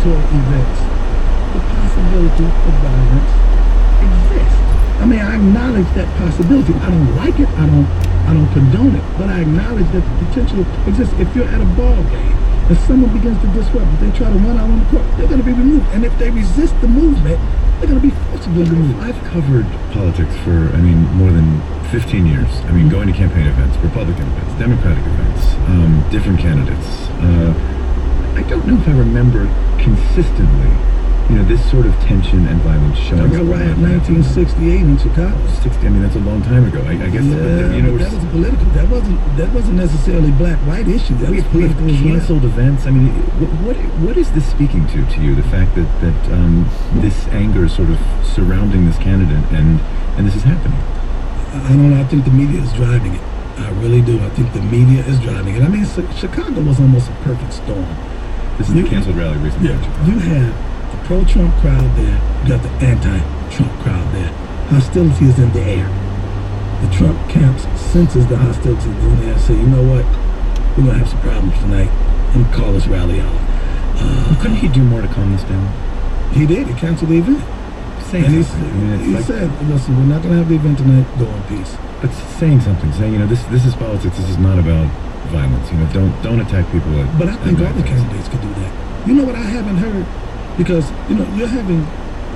inflammatory events, the possibility of violence exists. I mean, I acknowledge that possibility. I don't like it. I don't condone it. But I acknowledge that the potential exists. If you're at a ball game and someone begins to disrupt, if they try to run out on the court, they're going to be removed. And if they resist the movement, they're going to be forcibly removed. I've covered politics for, more than 15 years. Going to campaign events, Republican events, Democratic events, different candidates. I don't know if I remember consistently, this sort of tension and violence showing up. That riot 1968 in Chicago. 60, that's a long time ago. I guess. Yeah, but, that was political. That wasn't necessarily black-white issue. That was political. We have canceled events. What is this speaking to you? The fact that this anger is sort of surrounding this candidate and this is happening. I don't know. I think the media is driving it. I really do. I think the media is driving it. Chicago was almost a perfect storm. This is the canceled rally recently. Yeah, you had the pro-Trump crowd there. You got the anti-Trump crowd there. Hostility is in the air. The Trump camps senses the hostility in the air and say, you know what? We're going to have some problems tonight and call this rally off. Couldn't he do more to calm this down? He did. He canceled the event. He said, listen, we're not going to have the event tonight. Go in peace. But saying, this is politics. This is not about violence. Don't attack people. But I think all the candidates could do that. You know what I haven't heard? Because, you're having,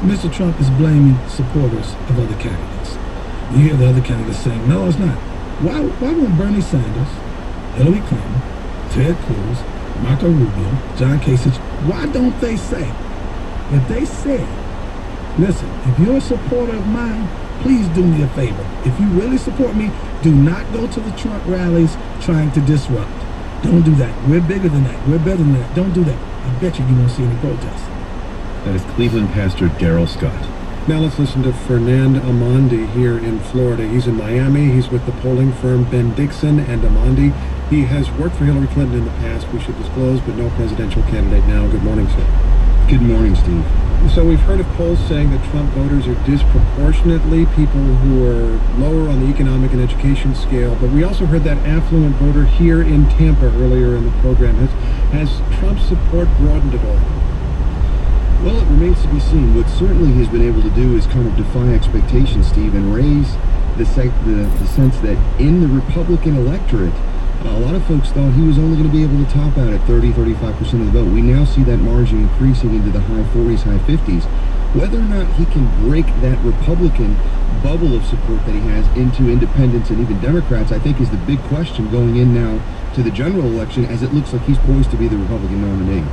Mr. Trump is blaming supporters of other candidates. You hear the other candidates saying, no, it's not. Why won't Bernie Sanders, Hillary Clinton, Ted Cruz, Marco Rubio, John Kasich, why don't they say, if they said, listen, if you're a supporter of mine, please do me a favor. If you really support me, do not go to the Trump rallies trying to disrupt. Don't do that. We're bigger than that. We're better than that. Don't do that. I bet you won't see any protests. That is Cleveland pastor Darrell Scott. Now let's listen to Fernand Amandi here in Florida. He's in Miami. He's with the polling firm Ben Dixon and Amandi. He has worked for Hillary Clinton in the past, we should disclose, but no presidential candidate now. Good morning, sir. Good morning, Steve. So we've heard of polls saying that Trump voters are disproportionately people who are lower on the economic and education scale, but we also heard that affluent voter here in Tampa earlier in the program. Has Trump's support broadened at all? Well, it remains to be seen. What certainly he's been able to do is kind of defy expectations, Steve, and raise the sense that in the Republican electorate, a lot of folks thought he was only going to be able to top out at 30-35% of the vote. We now see that margin increasing into the high 40s, high 50s. Whether or not he can break that Republican bubble of support that he has into independents and even Democrats, I think is the big question going in now to the general election, as it looks like he's poised to be the Republican nominee.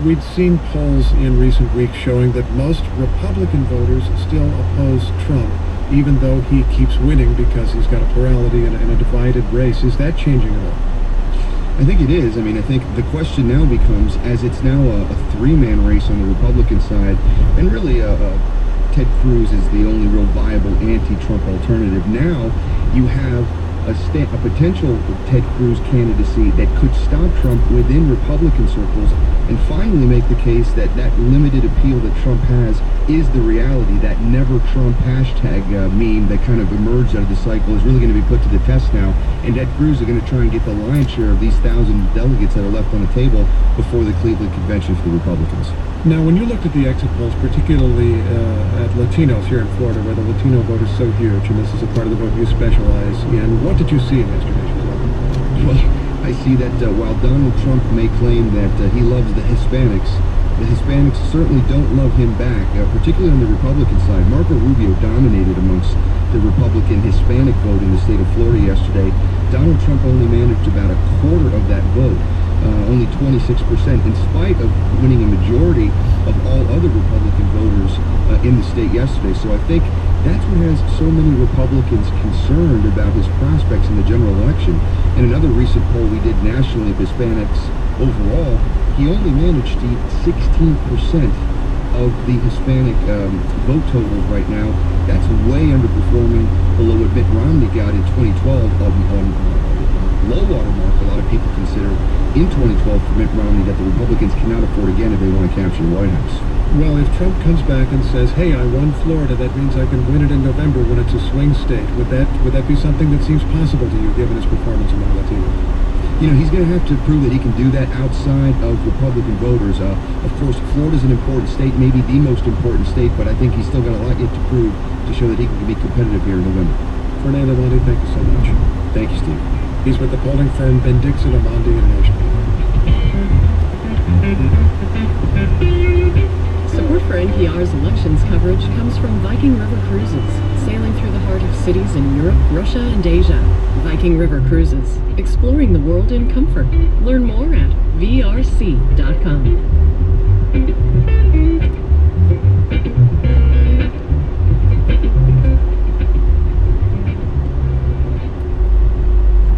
We'd seen polls in recent weeks showing that most Republican voters still oppose Trump, even though he keeps winning because he's got a plurality and a divided race. Is that changing at all? I think it is. I think the question now becomes, as it's now a three-man race on the Republican side, and really Ted Cruz is the only real viable anti-Trump alternative. Now you have a potential Ted Cruz candidacy that could stop Trump within Republican circles and finally make the case that that limited appeal that Trump has is the reality. That never Trump hashtag meme that kind of emerged out of the cycle is really going to be put to the test now, and Ted Cruz are going to try and get the lion's share of these 1,000 delegates that are left on the table before the Cleveland convention for the Republicans. Now, when you looked at the exit polls, particularly at Latinos here in Florida, where the Latino vote is so huge, and this is a part of the vote you specialize in, what did you see in yesterday's result? Well, I see that while Donald Trump may claim that he loves the Hispanics certainly don't love him back, particularly on the Republican side. Marco Rubio dominated amongst the Republican Hispanic vote in the state of Florida yesterday. Donald Trump only managed about a quarter of that vote. Only 26%, in spite of winning a majority of all other Republican voters in the state yesterday. So I think that's what has so many Republicans concerned about his prospects in the general election. In another recent poll we did nationally of Hispanics overall, he only managed to get 16% of the Hispanic vote total right now. That's way underperforming below what Mitt Romney got in 2012 on low water mark, a lot of people consider, in 2012 for Mitt Romney, that the Republicans cannot afford again if they want to capture the White House. Well, if Trump comes back and says, hey, I won Florida, that means I can win it in November when it's a swing state, would that be something that seems possible to you, given his performance among Latinos? he's going to have to prove that he can do that outside of Republican voters. Of course, Florida's an important state, maybe the most important state, but I think he's still got a lot yet to prove to show that he can be competitive here in November. Fernando Amandi, thank you so much. Thank you, Steve. He's with the polling firm Ben Dixon Amandi International. Support for NPR's elections coverage comes from Viking River Cruises, sailing through the heart of cities in Europe, Russia, and Asia. Viking River Cruises, exploring the world in comfort. Learn more at vrc.com.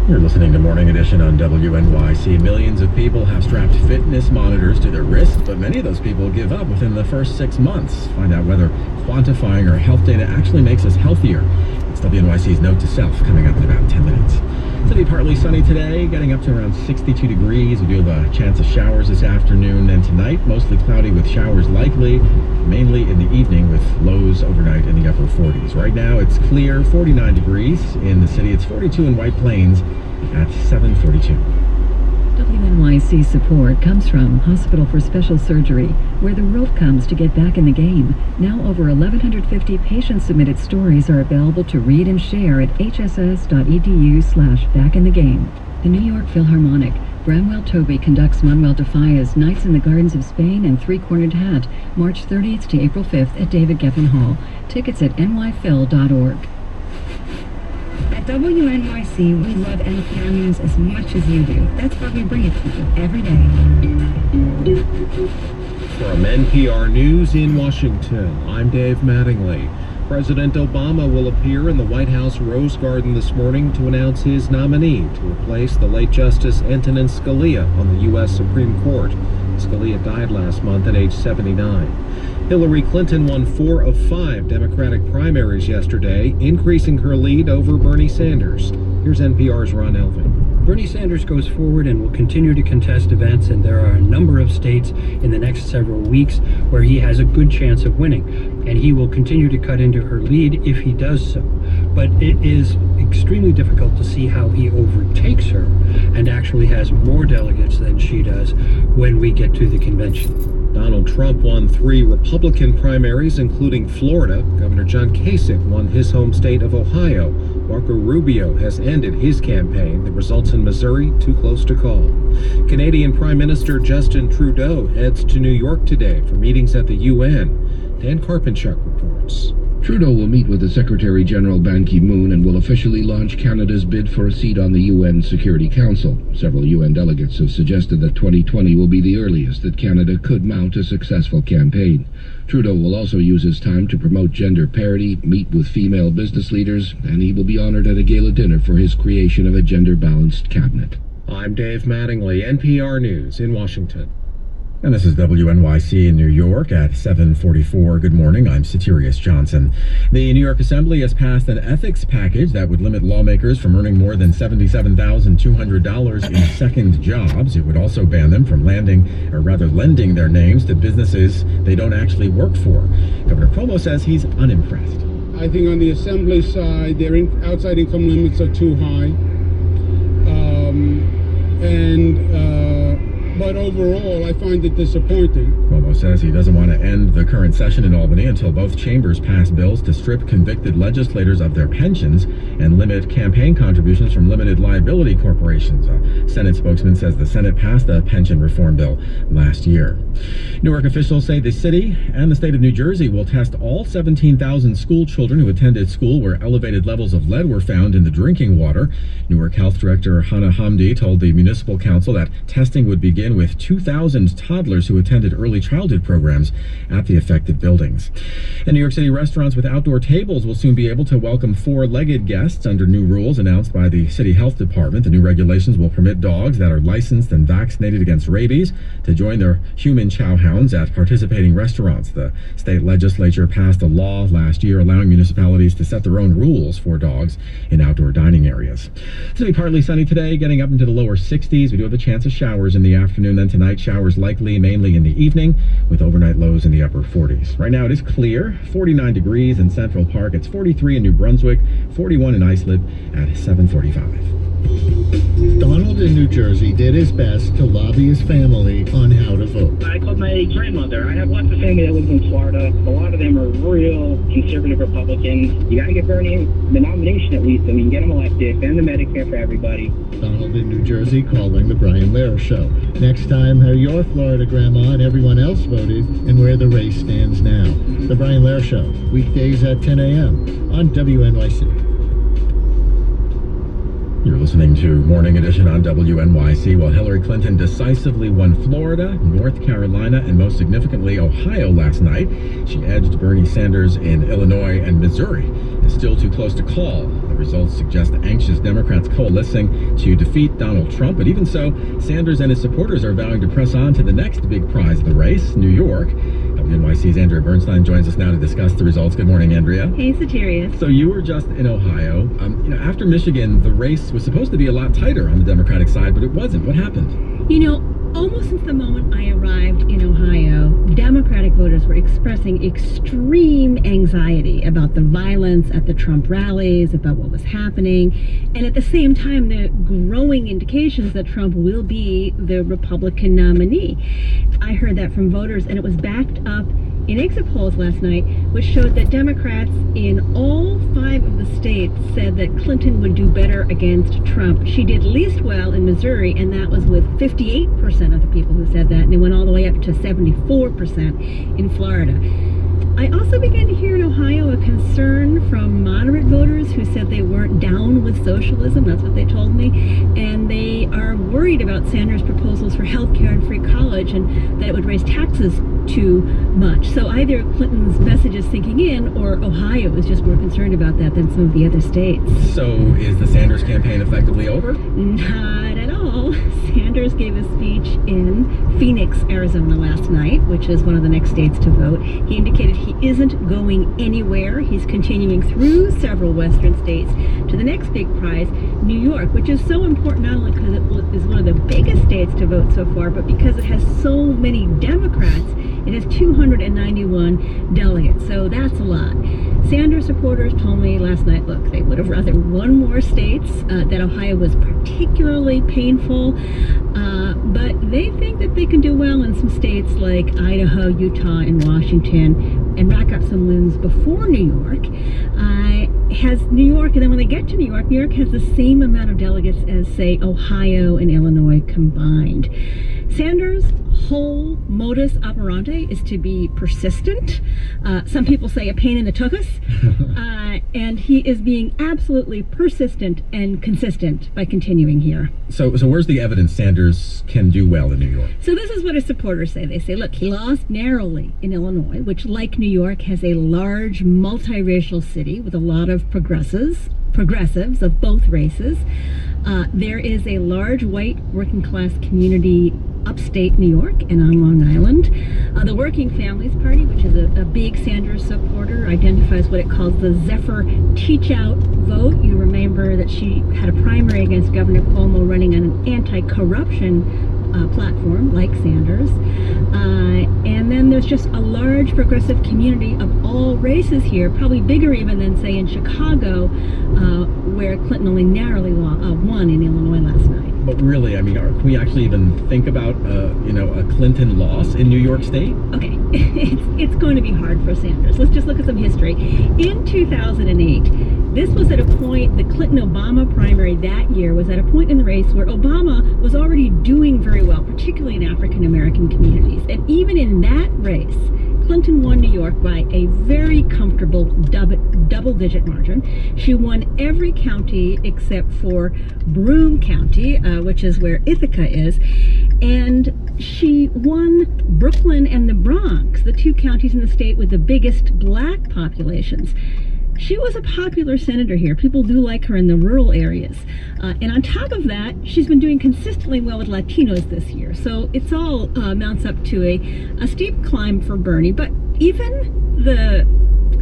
You're listening to Morning Edition on WNYC. Millions of people have strapped fitness monitors to their wrists, but many of those people give up within the first 6 months. Find out whether quantifying our health data actually makes us healthier. It's WNYC's Note to Self coming up in about 10 minutes. It's going to be partly sunny today, getting up to around 62 degrees. We do have a chance of showers this afternoon, and tonight mostly cloudy with showers likely, mainly in the evening with lows overnight in the upper 40s. Right now it's clear, 49 degrees in the city. It's 42 in White Plains at 7:42. WNYC support comes from Hospital for Special Surgery, where the world comes to get back in the game. Now over 1,150 patient-submitted stories are available to read and share at hss.edu/backinthegame. The New York Philharmonic. Bramwell Toby conducts Manuel de Falla's Nights in the Gardens of Spain and Three-Cornered Hat, March 30th to April 5th at David Geffen Hall. Tickets at nyphil.org. At WNYC, we love NPR News as much as you do. That's why we bring it to you every day. From NPR News in Washington, I'm Dave Mattingly. President Obama will appear in the White House Rose Garden this morning to announce his nominee to replace the late Justice Antonin Scalia on the U.S. Supreme Court. Scalia died last month at age 79. Hillary Clinton won 4 of 5 Democratic primaries yesterday, increasing her lead over Bernie Sanders. Here's NPR's Ron Elving. Bernie Sanders goes forward and will continue to contest events, and there are a number of states in the next several weeks where he has a good chance of winning, and he will continue to cut into her lead if he does so. But it is extremely difficult to see how he overtakes her and actually has more delegates than she does when we get to the convention. Donald Trump won 3 Republican primaries, including Florida. Governor John Kasich won his home state of Ohio. Marco Rubio has ended his campaign. The results in Missouri too close to call. Canadian Prime Minister Justin Trudeau heads to New York today for meetings at the UN. Dan Karpinchuk reports. Trudeau will meet with the Secretary General Ban Ki-moon and will officially launch Canada's bid for a seat on the UN Security Council. Several UN delegates have suggested that 2020 will be the earliest that Canada could mount a successful campaign. Trudeau will also use his time to promote gender parity, meet with female business leaders, and he will be honored at a gala dinner for his creation of a gender-balanced cabinet. I'm Dave Mattingly, NPR News in Washington. And this is WNYC in New York at 7:44. Good morning. I'm Satirius Johnson. The New York Assembly has passed an ethics package that would limit lawmakers from earning more than $77,200 in second jobs. It would also ban them from lending their names to businesses they don't actually work for. Governor Cuomo says he's unimpressed. I think on the Assembly side, their outside income limits are too high. But overall, I find it disappointing. Cuomo says he doesn't want to end the current session in Albany until both chambers pass bills to strip convicted legislators of their pensions and limit campaign contributions from limited liability corporations. A Senate spokesman says the Senate passed a pension reform bill last year. Newark officials say the city and the state of New Jersey will test all 17,000 school children who attended school where elevated levels of lead were found in the drinking water. Newark Health Director Hannah Hamdi told the Municipal Council that testing would begin with 2,000 toddlers who attended early childhood programs at the affected buildings. And New York City restaurants with outdoor tables will soon be able to welcome 4-legged guests under new rules announced by the City Health Department. The new regulations will permit dogs that are licensed and vaccinated against rabies to join their human chow hounds at participating restaurants. The state legislature passed a law last year allowing municipalities to set their own rules for dogs in outdoor dining areas. It's going to be partly sunny today, getting up into the lower 60s. We do have a chance of showers in the afternoon. Then tonight, showers likely mainly in the evening with overnight lows in the upper 40s. Right now it is clear, 49 degrees in Central Park. It's 43 in New Brunswick, 41 in Islip at 7:45. Donald in New Jersey did his best to lobby his family on how to vote. I called my grandmother. I have lots of family that lives in Florida. A lot of them are real conservative Republicans. You got to get Bernie the nomination at least so we can get him elected and the Medicare for everybody. Donald in New Jersey calling The Brian Lehrer Show. Next time, how your Florida grandma and everyone else voted and where the race stands now. The Brian Lehrer Show, weekdays at 10 a.m. on WNYC. You're listening to Morning Edition on WNYC. While Hillary Clinton decisively won Florida, North Carolina, and most significantly Ohio last night, she edged Bernie Sanders in Illinois and Missouri. It's still too close to call. The results suggest anxious Democrats coalescing to defeat Donald Trump. But even so, Sanders and his supporters are vowing to press on to the next big prize of the race, New York. WNYC's Andrea Bernstein joins us now to discuss the results. Good morning, Andrea. Hey, Satirius. So you were just in Ohio. After Michigan, the race was supposed to be a lot tighter on the Democratic side, but it wasn't. What happened? Almost since the moment I arrived in Ohio, Democratic voters were expressing extreme anxiety about the violence at the Trump rallies, about what was happening, and at the same time, the growing indications that Trump will be the Republican nominee. I heard that from voters, and it was backed up in exit polls last night, which showed that Democrats in all 5 of the states said that Clinton would do better against Trump. She did least well in Missouri, and that was with 58% of the people who said that, and it went all the way up to 74% in Florida. I also began to hear in Ohio a concern from moderate voters who said they weren't down with socialism. That's what they told me. And they are worried about Sanders' proposals for health care and free college and that it would raise taxes too much. So either Clinton's message is sinking in or Ohio is just more concerned about that than some of the other states. So is the Sanders campaign effectively over? Not at all. Sanders gave a speech in Phoenix, Arizona last night, which is one of the next states to vote. He indicated he isn't going anywhere. He's continuing through several western states to the next big prize, New York, which is so important not only because it is one of the biggest states to vote so far, but because it has so many Democrats. It has 291 delegates, so that's a lot. Sanders supporters told me last night, look, they would have rather won more states, that Ohio was particularly painful, but they think that they can do well in some states like Idaho, Utah, and Washington, and rack up some wins before New York. Has New York, and then when they get to New York has the same amount of delegates as, say, Ohio and Illinois combined. Sanders' whole modus operandi is to be persistent. Some people say a pain in the tuchus. And he is being absolutely persistent and consistent by continuing here. So where's the evidence Sanders can do well in New York? So this is what his supporters say. They say, look, he lost narrowly in Illinois, which, like New York, has a large multiracial city with a lot of progressives of both races. There is a large white working class community upstate New York and on Long Island. The Working Families Party, which is a big Sanders supporter, identifies what it calls the Zephyr Teachout vote. You remember that she had a primary against Governor Cuomo running on an anti-corruption platform like Sanders. And then there's just a large progressive community of all races here, probably bigger even than, say, in Chicago, where Clinton only narrowly won in Illinois last night. But really, can we actually even think about, a Clinton loss in New York State? Okay, it's going to be hard for Sanders. Let's just look at some history. In 2008, this was at a point, the Clinton-Obama primary that year was at a point in the race where Obama was already doing very well, particularly in African-American communities. And even in that race, Clinton won New York by a very comfortable double-digit margin. She won every county except for Broome County, which is where Ithaca is, and she won Brooklyn and the Bronx, the 2 counties in the state with the biggest black populations. She was a popular senator here. People do like her in the rural areas. And on top of that, she's been doing consistently well with Latinos this year. So it's all mounts up to a steep climb for Bernie. But even the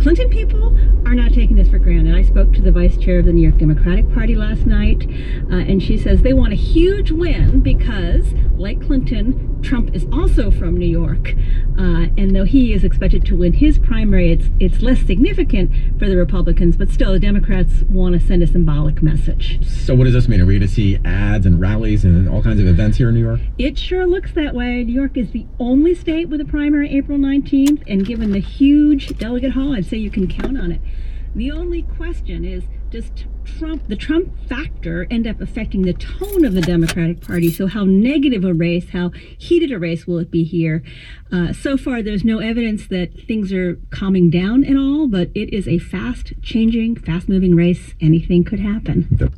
Clinton people are not taking this for granted. I spoke to the vice chair of the New York Democratic Party last night, and she says they want a huge win because, like Clinton, Trump is also from New York. And though he is expected to win his primary, it's less significant for the Republicans, but still the Democrats want to send a symbolic message. So what does this mean? Are we going to see ads and rallies and all kinds of events here in New York? It sure looks that way. New York is the only state with a primary April 19th, and given the huge delegate haul, I'd say you can count on it. The only question is, does the Trump factor end up affecting the tone of the Democratic Party? So how negative a race, how heated a race will it be here? So far, there's no evidence that things are calming down at all, but it is a fast-changing, fast-moving race. Anything could happen.